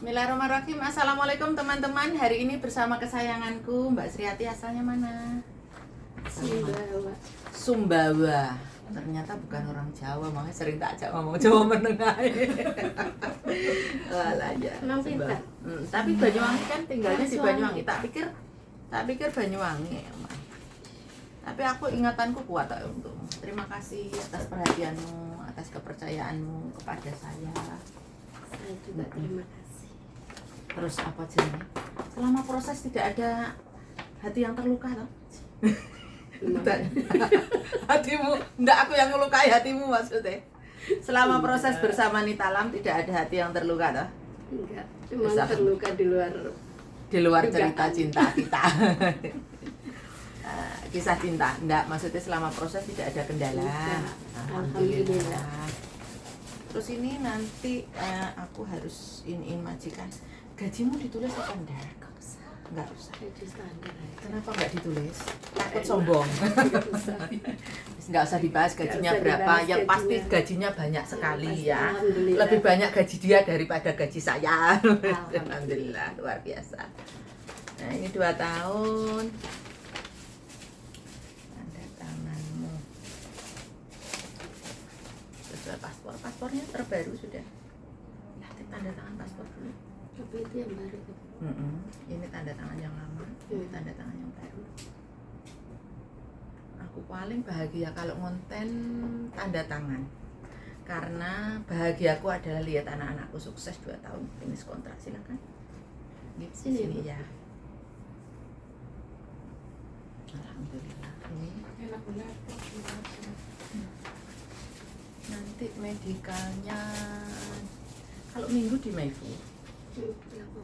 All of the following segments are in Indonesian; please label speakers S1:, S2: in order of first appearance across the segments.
S1: Bismillahirrahmanirrahim. Assalamualaikum teman-teman. Hari ini bersama kesayanganku Mbak Sriati. Asalnya mana?
S2: Sumbawa.
S1: Sumbawa. Ternyata bukan orang Jawa, makanya sering tak ajak ngomong Jawa Menengah. Walah ya.
S2: Emang pintar.
S1: Tapi Banyuwangi kan tinggalnya di Banyuwangi. Tak pikir Banyuwangi. Tapi aku ingatanku kuat untuk. Terima kasih atas perhatianmu, atas kepercayaanmu kepada saya.
S2: Saya juga terima kasih.
S1: Terus apa Jen? Selama proses tidak ada hati yang terluka toh? Hatimu, enggak aku yang melukai hatimu maksudnya. Selama proses bersama Nitalam tidak ada hati yang terluka toh?
S2: Enggak, cuma
S1: Bisa.
S2: terluka di luar
S1: cerita
S2: dugaan.
S1: cinta kita. Kisah cinta, enggak maksudnya selama proses tidak ada kendala.
S2: Tidak.
S1: Alhamdulillah. Terus ini nanti aku harus iniin majikan. Gajimu ditulis apa enggak? Enggak usah.
S2: Jadi standar aja.
S1: Kenapa enggak ditulis? Takut sombong.
S2: Enggak usah.
S1: Enggak usah dibahas gajinya
S2: Nggak usah
S1: berapa.
S2: dibahas
S1: Yang pasti
S2: gajinya.
S1: gajinya banyak sekali
S2: Pasti,
S1: ya.
S2: alhamdulillah.
S1: Lebih banyak gaji dia daripada gaji saya.
S2: Alhamdulillah.
S1: Alhamdulillah, luar biasa. Nah, ini 2 tahun. Tanda tanganmu. Sesuai paspor. Paspornya terbaru sudah. Lihat tanda tangan paspor dulu.
S2: Tapi itu yang baru tuh.
S1: Ini tanda tangan yang lama, ini tanda tangan yang baru. Aku paling bahagia kalau ngonten tanda tangan, karena bahagiaku adalah lihat anak-anakku sukses 2 tahun finish kontrak. Silakan di
S2: Sini,
S1: sini
S2: Bu.
S1: ya. Alhamdulillah. Ini
S3: Enak benar.
S1: nanti medikalnya kalau minggu di Meifu.
S2: Ya, Bu.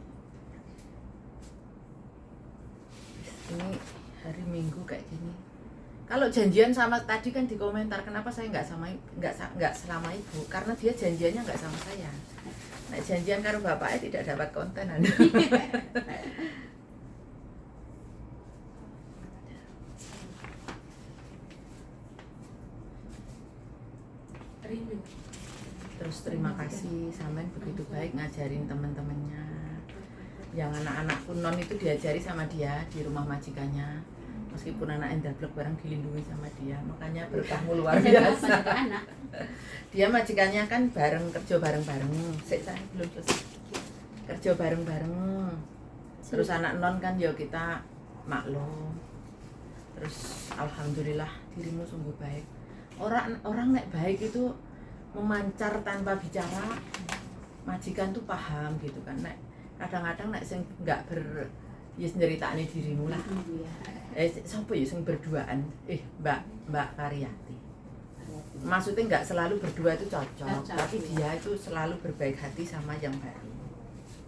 S1: Ini hari Minggu kayak gini. Kalau janjian sama tadi kan di komentar kenapa saya nggak selama ibu, karena dia janjiannya nggak sama saya. Nah, janjian karo bapaknya tidak dapat konten.
S3: Rindu.
S1: Terus terima kasih Samen begitu baik ngajarin teman-temannya. Yang anak-anakku non itu diajari sama dia di rumah majikannya. Meskipun anak endablek barang dilindungi sama dia, makanya berkahmu luar biasa.
S2: Anak.
S1: Dia majikannya kan kerja bareng-bareng. Saya belum selesai. Kerja bareng-bareng. Terus anak non kan ya kita maklum. Terus alhamdulillah dirimu sungguh baik. Orang nek baik itu memancar tanpa bicara. Majikan tuh paham gitu kan. Nek kadang-kadang nek sing enggak ya nyeritakne dirimu lah. Siapa ya sing berduaan? Mbak Karyati. Maksudnya nggak selalu berdua itu cocok, tapi dia itu selalu berbaik hati sama yang baru.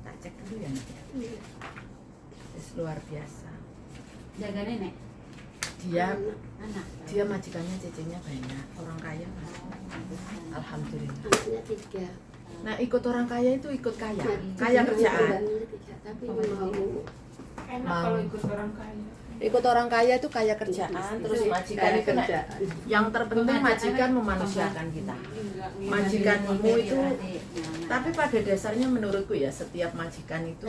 S1: Tak cek dulu ya Nak.
S2: Iya.
S1: Terus luar biasa.
S3: Jaga nenek.
S2: Anak.
S1: Dia majikannya cecenya banyak, orang kaya Mas. Alhamdulillah.
S2: Anaknya 3.
S1: Nah ikut orang kaya itu ikut kaya,
S2: Nah,
S1: kaya kerjaan.
S2: bulannya 3, tapi mau
S3: Enak
S1: Mau.
S3: kalau ikut orang kaya.
S1: Ikut orang kaya itu kaya kerjaan, terus majikan itu Nak,
S2: kerjaan.
S1: yang terpenting majikan memanusiakan kita. Majikanmu itu, tapi pada dasarnya menurutku ya setiap majikan itu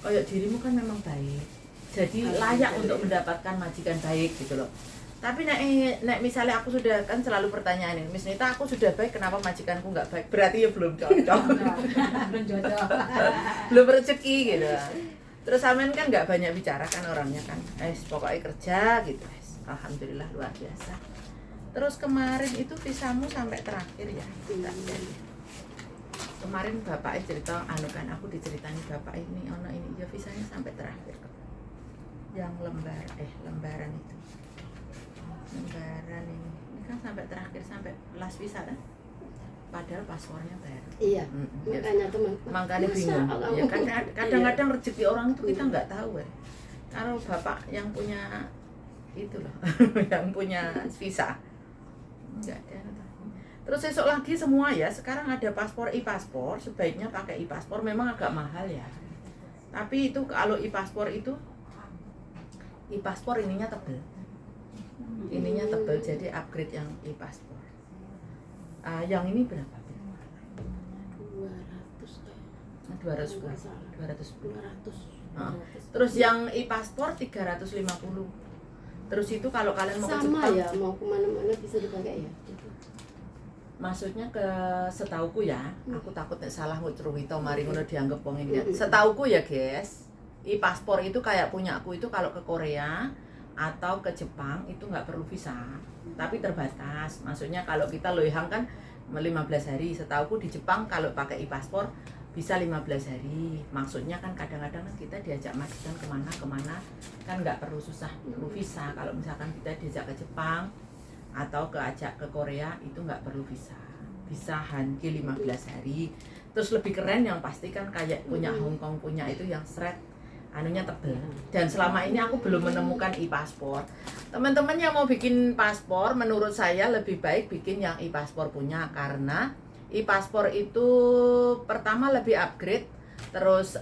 S1: kayak dirimu kan memang baik, jadi layak untuk mendapatkan majikan baik gitu loh. Tapi nek misalnya aku sudah kan selalu pertanyaan ini, Miss Nita aku sudah baik kenapa majikanku nggak baik, berarti ya belum cocok.
S3: Belum jodoh.
S1: Belum rezeki gitu. Terus Amen kan nggak banyak bicara kan orangnya kan, pokoknya kerja gitu. Alhamdulillah luar biasa. Terus kemarin itu visamu sampai terakhir ya? Tak jadi. Kemarin bapaknya cerita, kan aku diceritain bapak ini, ini ya visanya sampai terakhir kok. Yang lembaran itu. Lembaran ini kan sampai terakhir, sampai last visa kan? Padahal paspornya baru.
S2: Iya.
S1: Ya,
S2: Makanya teman.
S1: makanya
S2: Masa
S1: bingung.
S2: Allah?
S1: Ya kan kadang-kadang rezeki orang itu kita nggak tahu ya. Kalau bapak yang punya itu loh, yang punya visa nggak ada. Terus besok lagi semua ya, sekarang ada paspor e-paspor, sebaiknya pakai e-paspor, memang agak mahal ya. Tapi itu kalau e-paspor itu e-paspor ininya tebel. Ininya tebel jadi upgrade yang e-paspor. Yang ini berapa?
S2: 200 deh.
S1: 200
S2: Nggak salah.
S1: 210.
S2: 200.
S1: Nah, terus yang e-paspor 350. Terus itu kalau kalian mau ke
S2: Sama
S1: Jepang,
S2: ya, mau kemana-mana bisa dipakai ya.
S1: maksudnya ke setauku ya, aku takut nek salah ngucruwito mari ngono dianggap wong ini. Setauku ya, guys. E-paspor itu kayak punyaku itu kalau ke Korea atau ke Jepang itu nggak perlu visa, tapi terbatas. Maksudnya kalau kita loihang kan 15 hari. Setauku di Jepang kalau pakai e-paspor bisa 15 hari. Maksudnya kan kadang-kadang kan kita diajak majikan kemana-kemana kan nggak perlu susah perlu visa. Kalau misalkan kita diajak ke Jepang atau ajak ke Korea itu nggak perlu visa, bisa hanki 15 hari. Terus lebih keren yang pasti kan kayak punya Hong Kong punya itu yang shred anunya tebel. Dan selama ini aku belum menemukan e-paspor. Teman-teman yang mau bikin paspor menurut saya lebih baik bikin yang e-paspor punya, karena e-paspor itu pertama lebih upgrade, terus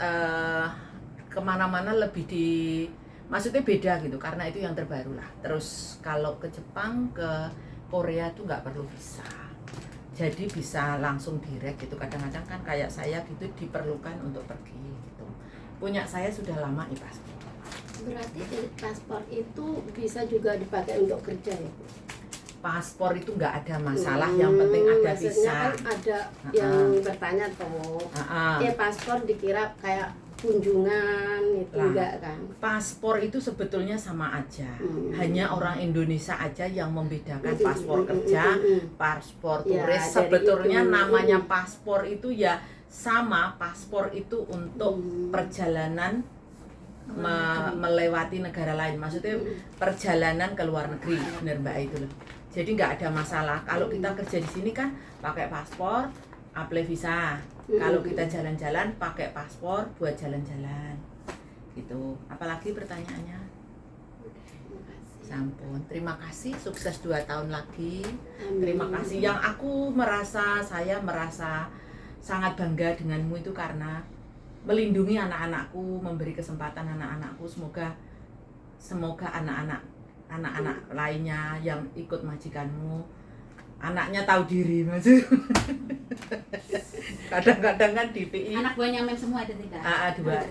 S1: kemana-mana lebih maksudnya beda gitu, karena itu yang terbaru lah. Terus kalau ke Jepang, ke Korea tuh nggak perlu visa, jadi bisa langsung direct gitu. Kadang-kadang kan kayak saya gitu diperlukan untuk pergi gitu. Punya saya sudah lama e-paspor.
S2: Berarti paspor itu bisa juga dipakai untuk kerja ya, Bu?
S1: Paspor itu nggak ada masalah, yang penting ada
S2: maksudnya
S1: visa.
S2: kan ada yang bertanya tuh, paspor dikira kayak kunjungan itu
S1: Lah.
S2: enggak kan?
S1: Paspor itu sebetulnya sama aja, hanya orang Indonesia aja yang membedakan paspor kerja, paspor
S2: Ya,
S1: turis.
S2: dari
S1: Sebetulnya
S2: itu.
S1: namanya paspor itu ya sama, paspor itu untuk perjalanan melewati negara lain, maksudnya perjalanan ke luar negeri, bener Mbak itu loh. Jadi nggak ada masalah kalau kita kerja di sini kan pakai paspor, apply visa. Kalau kita jalan-jalan pakai paspor buat jalan-jalan gitu. Apalagi pertanyaannya? Sampun, terima kasih, sukses 2 tahun lagi. Terima kasih. Yang saya merasa sangat bangga denganmu itu karena melindungi anak-anakku, memberi kesempatan anak-anakku. Semoga anak-anak lainnya yang ikut majikanmu anaknya tahu diri, Mas. Kadang-kadang kan di PI
S3: Anak buahnya men semua ada tidak?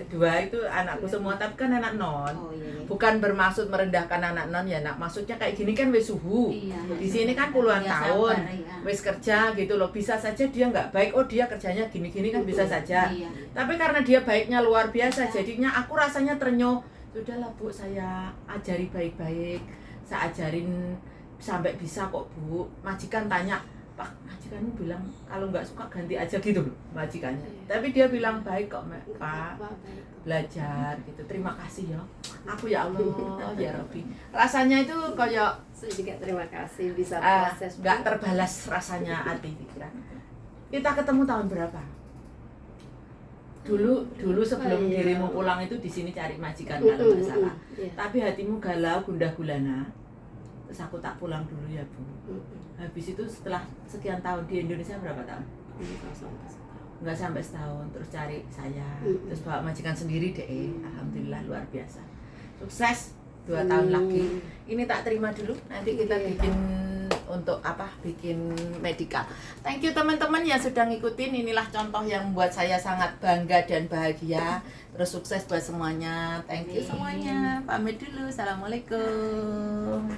S1: dua itu anakku semua, tapi kan anak non.
S3: Oh iya.
S1: Bukan bermaksud merendahkan anak non ya, nak. Maksudnya kayak gini kan wis suhu.
S3: Iya.
S1: Di sini kan puluhan
S3: Iya,
S1: tahun,
S3: sabar, iya.
S1: wis kerja gitu loh. Bisa saja dia nggak baik, oh dia kerjanya gini-gini kan bisa saja.
S3: Iya.
S1: Tapi karena dia baiknya luar biasa, jadinya aku rasanya terenyuh. Sudahlah Bu, saya ajari baik-baik, saya ajarin sampai bisa kok Bu. Majikan tanya, Pak, majikanmu bilang kalau nggak suka ganti aja gitu loh majikannya. Tapi dia bilang baik kok Pak, belajar gitu. Terima kasih ya. Aku ya Allah ya Rabbi. Rasanya itu kayak
S2: Saya juga terima kasih bisa proses.
S1: nggak terbalas rasanya hati pikiran. Kita ketemu tahun berapa? Dulu sebelum dirimu pulang itu di sini cari majikan kalau nggak salah. Tapi hatimu galau, gundah gulana. Terus aku tak pulang dulu ya Bu. Habis itu setelah sekian tahun di Indonesia berapa tahun? Nggak sampai setahun. Terus cari saya, terus bawa majikan sendiri deh. Alhamdulillah luar biasa. Sukses 2 tahun lagi. Ini tak terima dulu. Nanti kita bikin untuk bikin medikal. Thank you teman-teman yang sudah ngikutin. Inilah contoh yang membuat saya sangat bangga dan bahagia. Terus sukses buat semuanya. Thank you semuanya. Pamit dulu. Assalamualaikum.